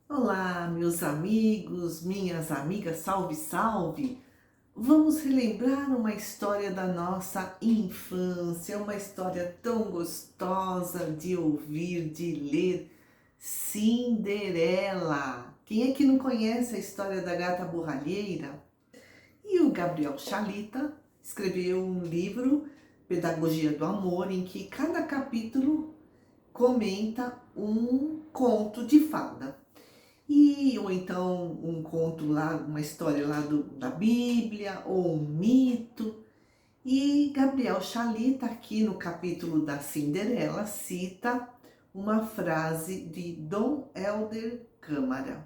Olá, meus amigos, minhas amigas, salve, salve! Vamos relembrar uma história da nossa infância, uma história tão gostosa de ouvir, de ler. Cinderela! Quem é que não conhece a história da gata borralheira? E o Gabriel Chalita escreveu um livro, Pedagogia do Amor, em que cada capítulo comenta um conto de fada. Ou então um conto lá, uma história lá da Bíblia, ou um mito. E Gabriel Chalita, aqui no capítulo da Cinderela, cita uma frase de Dom Helder Câmara.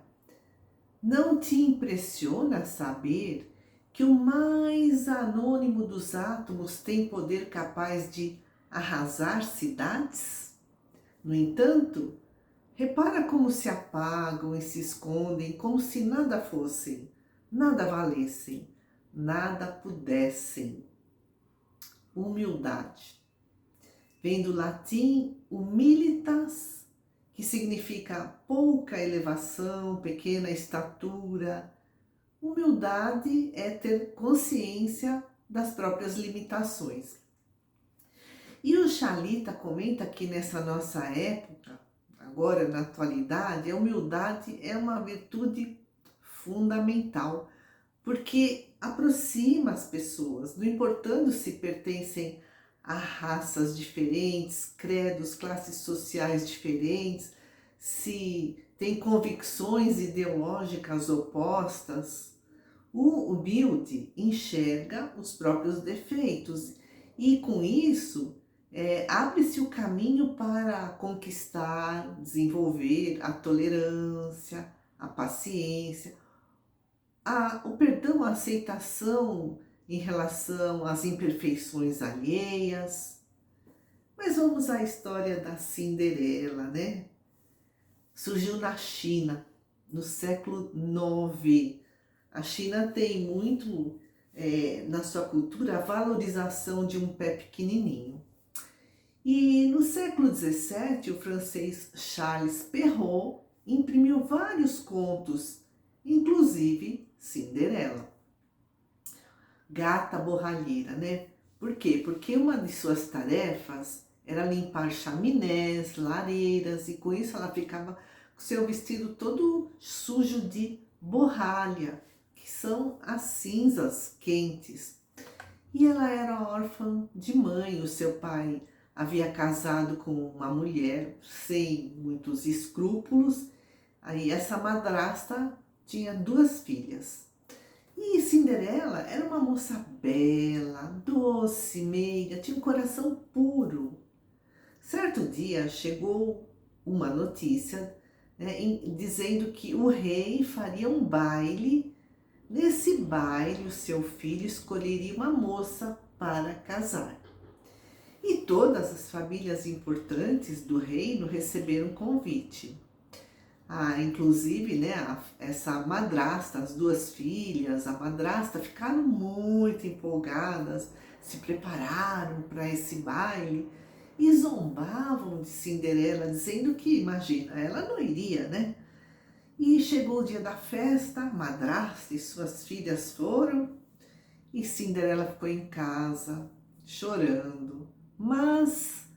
Não te impressiona saber que o mais anônimo dos átomos tem poder capaz de arrasar cidades? No entanto, repara como se apagam e se escondem, como se nada fossem, nada valessem, nada pudessem. Humildade. Vem do latim humilitas, que significa pouca elevação, pequena estatura. Humildade é ter consciência das próprias limitações. E o Chalita comenta que nessa nossa época, agora na atualidade, a humildade é uma virtude fundamental, porque aproxima as pessoas, não importando se pertencem a raças diferentes, credos, classes sociais diferentes, se têm convicções ideológicas opostas. O humilde enxerga os próprios defeitos e, com isso, abre-se o caminho para conquistar, desenvolver a tolerância, a paciência, o perdão, a aceitação em relação às imperfeições alheias. Mas vamos à história da Cinderela, né? Surgiu na China, no século IX. A China tem muito na sua cultura a valorização de um pé pequenininho. E no século XVII, o francês Charles Perrault imprimiu vários contos, inclusive Cinderela. Gata borralheira, né? Por quê? Porque uma de suas tarefas era limpar chaminés, lareiras, e com isso ela ficava com seu vestido todo sujo de borralha, que são as cinzas quentes. E ela era órfã de mãe, o seu pai havia casado com uma mulher sem muitos escrúpulos. Aí essa madrasta tinha duas filhas. E Cinderela era uma moça bela, doce, meiga, tinha um coração puro. Certo dia chegou uma notícia, né, dizendo que o rei faria um baile. Nesse baile, o seu filho escolheria uma moça para casar. E todas as famílias importantes do reino receberam convite. Inclusive, né, essa madrasta, as duas filhas, a madrasta ficaram muito empolgadas, se prepararam para esse baile e zombavam de Cinderela, dizendo que, imagina, ela não iria, né? E chegou o dia da festa, a madrasta e suas filhas foram, e Cinderela ficou em casa, chorando. Mas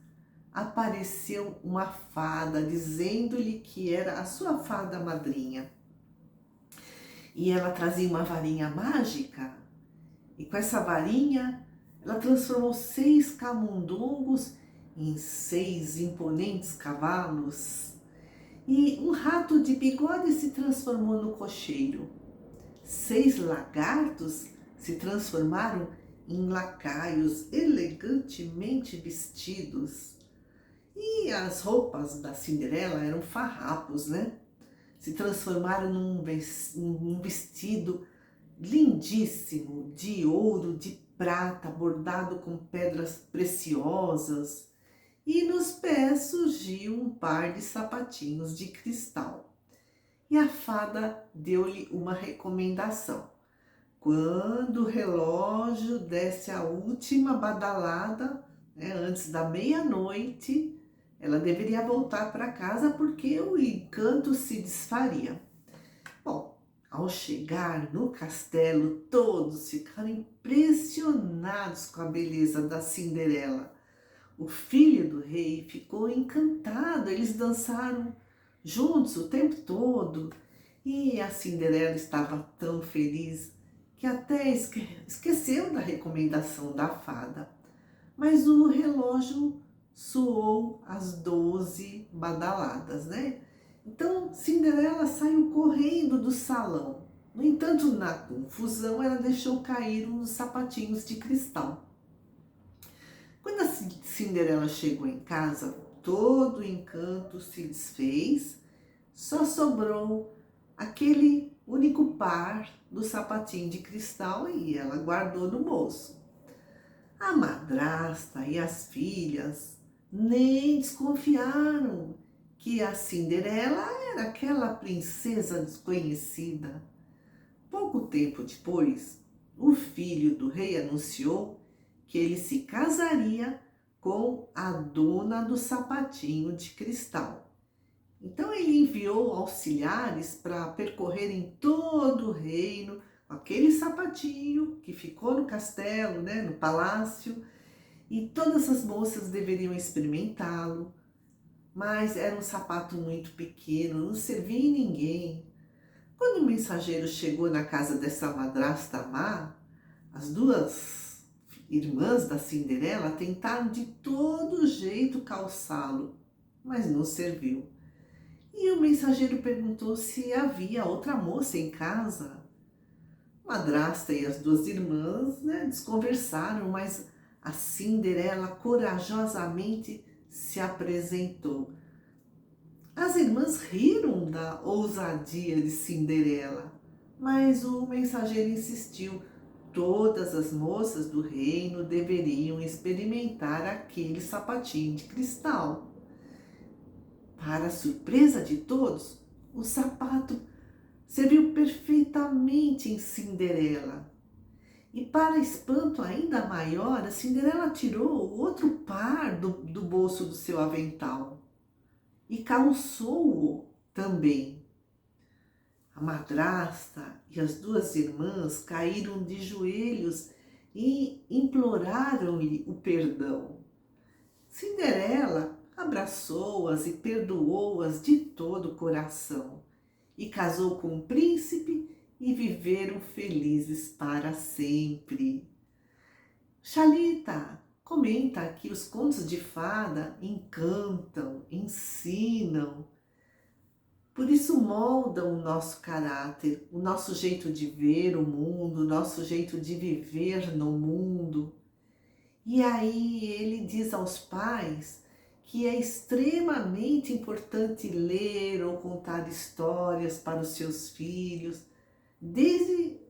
apareceu uma fada dizendo-lhe que era a sua fada madrinha. E ela trazia uma varinha mágica, e com essa varinha ela transformou 6 camundongos em 6 imponentes cavalos. E um rato de bigode se transformou no cocheiro. 6 lagartos se transformaram em lacaios elegantemente vestidos. E as roupas da Cinderela eram farrapos, né? Se transformaram num vestido lindíssimo, de ouro, de prata, bordado com pedras preciosas. E nos pés surgiu um par de sapatinhos de cristal. E a fada deu-lhe uma recomendação. Quando o relógio desse a última badalada, né, antes da meia-noite, ela deveria voltar para casa porque o encanto se desfaria. Bom, ao chegar no castelo, todos ficaram impressionados com a beleza da Cinderela. O filho do rei ficou encantado, eles dançaram juntos o tempo todo e a Cinderela estava tão feliz que até esqueceu da recomendação da fada. Mas o relógio soou as 12 badaladas, né? Então Cinderela saiu correndo do salão. No entanto, na confusão, ela deixou cair uns sapatinhos de cristal. Quando a Cinderela chegou em casa, todo o encanto se desfez, só sobrou aquele único par do sapatinho de cristal e ela guardou no bolso. A madrasta e as filhas nem desconfiaram que a Cinderela era aquela princesa desconhecida. Pouco tempo depois, o filho do rei anunciou que ele se casaria com a dona do sapatinho de cristal. Então ele enviou auxiliares para percorrerem todo o reino, aquele sapatinho que ficou no castelo, né, no palácio, e todas as moças deveriam experimentá-lo, mas era um sapato muito pequeno, não servia em ninguém. Quando o mensageiro chegou na casa dessa madrasta má, as duas irmãs da Cinderela tentaram de todo jeito calçá-lo, mas não serviu. E o mensageiro perguntou se havia outra moça em casa. A madrasta e as duas irmãs, né, desconversaram, mas a Cinderela corajosamente se apresentou. As irmãs riram da ousadia de Cinderela, mas o mensageiro insistiu. Todas as moças do reino deveriam experimentar aquele sapatinho de cristal. Para a surpresa de todos, o sapato serviu perfeitamente em Cinderela. E para espanto ainda maior, a Cinderela tirou o outro par do bolso do seu avental e calçou-o também. A madrasta e as duas irmãs caíram de joelhos e imploraram-lhe o perdão. Cinderela abraçou-as e perdoou-as de todo o coração e casou com o príncipe e viveram felizes para sempre. Xalita comenta que os contos de fada encantam, ensinam, por isso moldam o nosso caráter, o nosso jeito de ver o mundo, o nosso jeito de viver no mundo. E aí ele diz aos pais que é extremamente importante ler ou contar histórias para os seus filhos, desde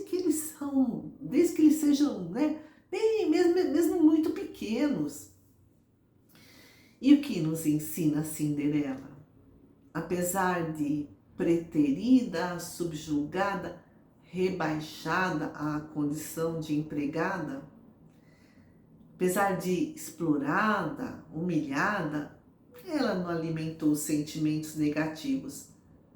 que eles sejam, né, mesmo muito pequenos. E o que nos ensina a Cinderela? Apesar de preterida, subjugada, rebaixada à condição de empregada, apesar de explorada, humilhada, ela não alimentou sentimentos negativos.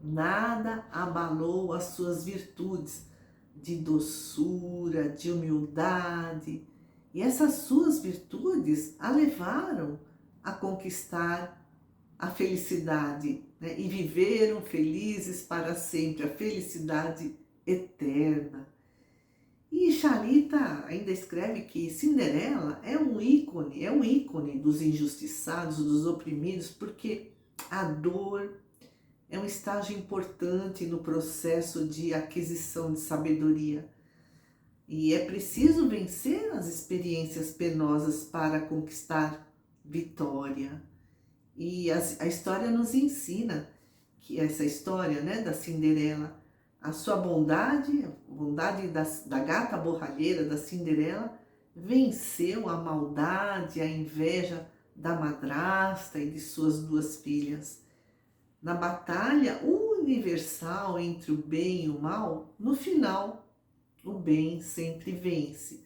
Nada abalou as suas virtudes de doçura, de humildade. E essas suas virtudes a levaram a conquistar a felicidade, né? E viveram felizes para sempre, a felicidade eterna. E Xalita ainda escreve que Cinderela é um ícone dos injustiçados, dos oprimidos, porque a dor é um estágio importante no processo de aquisição de sabedoria. E é preciso vencer as experiências penosas para conquistar vitória. E a história nos ensina que essa história, né, da Cinderela, a sua bondade, a bondade da gata borralheira da Cinderela, venceu a maldade, a inveja da madrasta e de suas duas filhas. Na batalha universal entre o bem e o mal, no final, o bem sempre vence.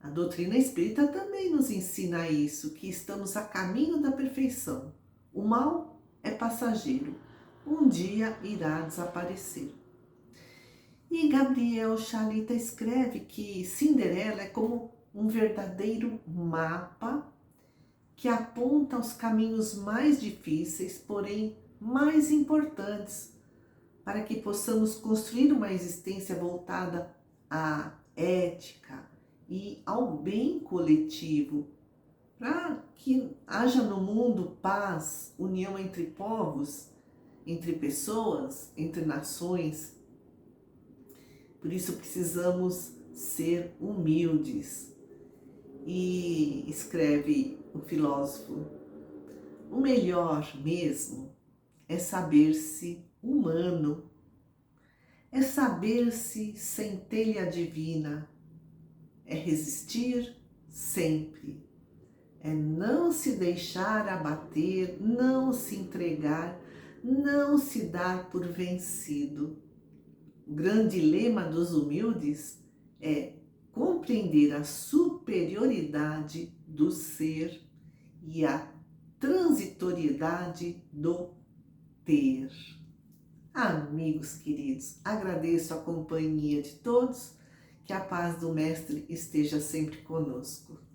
A doutrina espírita também nos ensina isso, que estamos a caminho da perfeição. O mal é passageiro, um dia irá desaparecer. E Gabriel Chalita escreve que Cinderela é como um verdadeiro mapa que aponta os caminhos mais difíceis, porém mais importantes, para que possamos construir uma existência voltada à ética e ao bem coletivo, para que haja no mundo paz, união entre povos, entre pessoas, entre nações. Por isso precisamos ser humildes. E escreve o filósofo: o melhor mesmo é saber-se humano, é saber-se centelha divina, é resistir sempre, é não se deixar abater, não se entregar, não se dar por vencido. O grande lema dos humildes é compreender a superioridade do ser e a transitoriedade do ter. Amigos queridos, agradeço a companhia de todos, que a paz do Mestre esteja sempre conosco.